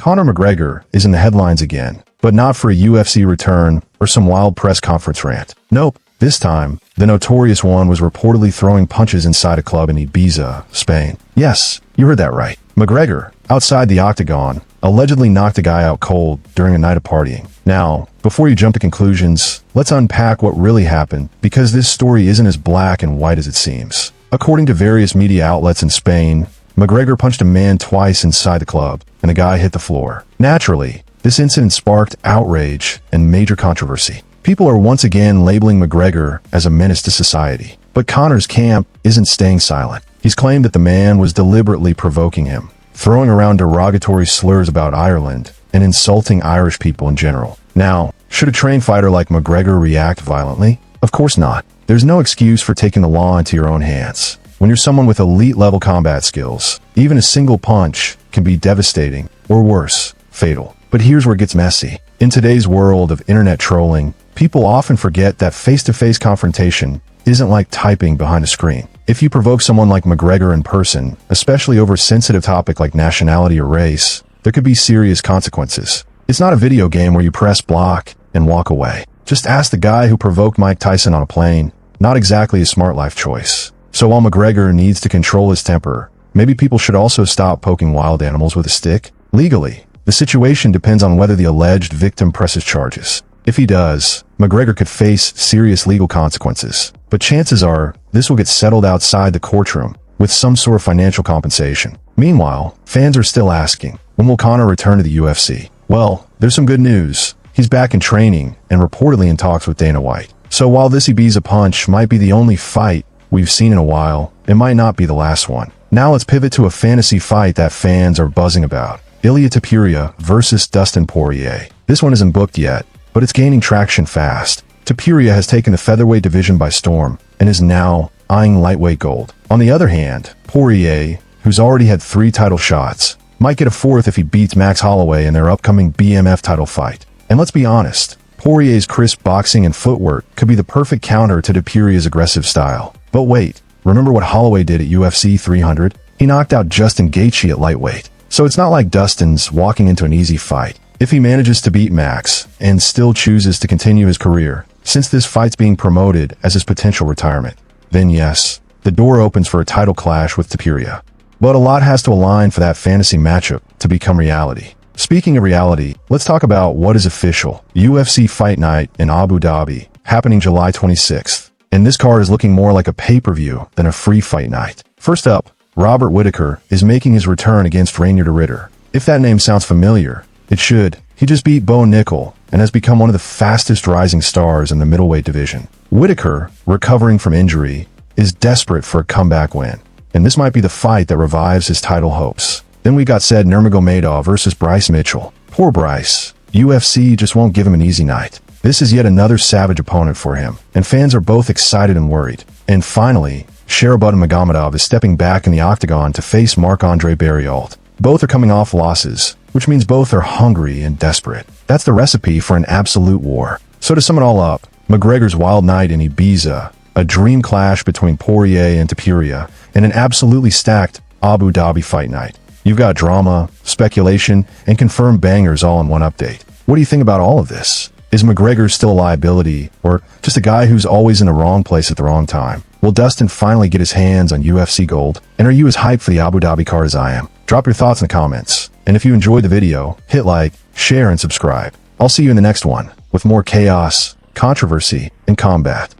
Conor McGregor is in the headlines again, but not for a UFC return or some wild press conference rant. Nope, this time, the notorious one was reportedly throwing punches inside a club in Ibiza, Spain. Yes, you heard that right. McGregor, outside the octagon, allegedly knocked a guy out cold during a night of partying. Now, before you jump to conclusions, let's unpack what really happened, because this story isn't as black and white as it seems. According to various media outlets in Spain, McGregor punched a man twice inside the club, and the guy hit the floor. Naturally, this incident sparked outrage and major controversy. People are once again labeling McGregor as a menace to society. But Conor's camp isn't staying silent. He's claimed that the man was deliberately provoking him, throwing around derogatory slurs about Ireland and insulting Irish people in general. Now, should a trained fighter like McGregor react violently? Of course not. There's no excuse for taking the law into your own hands. When you're someone with elite-level combat skills, even a single punch can be devastating, or worse, fatal. But here's where it gets messy. In today's world of internet trolling, people often forget that face-to-face confrontation isn't like typing behind a screen. If you provoke someone like McGregor in person, especially over a sensitive topic like nationality or race, there could be serious consequences. It's not a video game where you press block and walk away. Just ask the guy who provoked Mike Tyson on a plane. Not exactly a smart life choice. So while McGregor needs to control his temper, maybe people should also stop poking wild animals with a stick. Legally, the situation depends on whether the alleged victim presses charges. If he does, McGregor could face serious legal consequences. But chances are, this will get settled outside the courtroom, with some sort of financial compensation. Meanwhile, fans are still asking, when will Conor return to the UFC? Well, there's some good news. He's back in training, and reportedly in talks with Dana White. So while this Ibiza punch might be the only fight we've seen in a while, it might not be the last one. Now let's pivot to a fantasy fight that fans are buzzing about. Ilia Topuria versus Dustin Poirier. This one isn't booked yet, but it's gaining traction fast. Topuria has taken the featherweight division by storm and is now eyeing lightweight gold. On the other hand, Poirier, who's already had 3 title shots, might get a 4th if he beats Max Holloway in their upcoming BMF title fight. And let's be honest, Poirier's crisp boxing and footwork could be the perfect counter to Topuria's aggressive style. But wait, remember what Holloway did at UFC 300? He knocked out Justin Gaethje at lightweight. So it's not like Dustin's walking into an easy fight. If he manages to beat Max and still chooses to continue his career, since this fight's being promoted as his potential retirement, then yes, the door opens for a title clash with Topuria. But a lot has to align for that fantasy matchup to become reality. Speaking of reality, let's talk about what is official. UFC Fight Night in Abu Dhabi, happening July 26th. And this card is looking more like a pay-per-view than a free fight night. First up, Robert Whittaker is making his return against Rainier de Ridder. If that name sounds familiar, it should. He just beat Bo Nickel and has become one of the fastest rising stars in the middleweight division. Whittaker, recovering from injury, is desperate for a comeback win, and this might be the fight that revives his title hopes. Then we got said Nurmagomedov versus Bryce Mitchell. Poor Bryce. UFC just won't give him an easy night. This is yet another savage opponent for him, and fans are both excited and worried. And finally, Sherabudin Magomedov is stepping back in the octagon to face Marc-Andre Barriault. Both are coming off losses, which means both are hungry and desperate. That's the recipe for an absolute war. So to sum it all up, McGregor's wild night in Ibiza, a dream clash between Poirier and Topuria, and an absolutely stacked Abu Dhabi fight night. You've got drama, speculation, and confirmed bangers all in one update. What do you think about all of this? Is McGregor still a liability, or just a guy who's always in the wrong place at the wrong time? Will Dustin finally get his hands on UFC gold? And are you as hyped for the Abu Dhabi card as I am? Drop your thoughts in the comments. And if you enjoyed the video, hit like, share, and subscribe. I'll see you in the next one, with more chaos, controversy, and combat.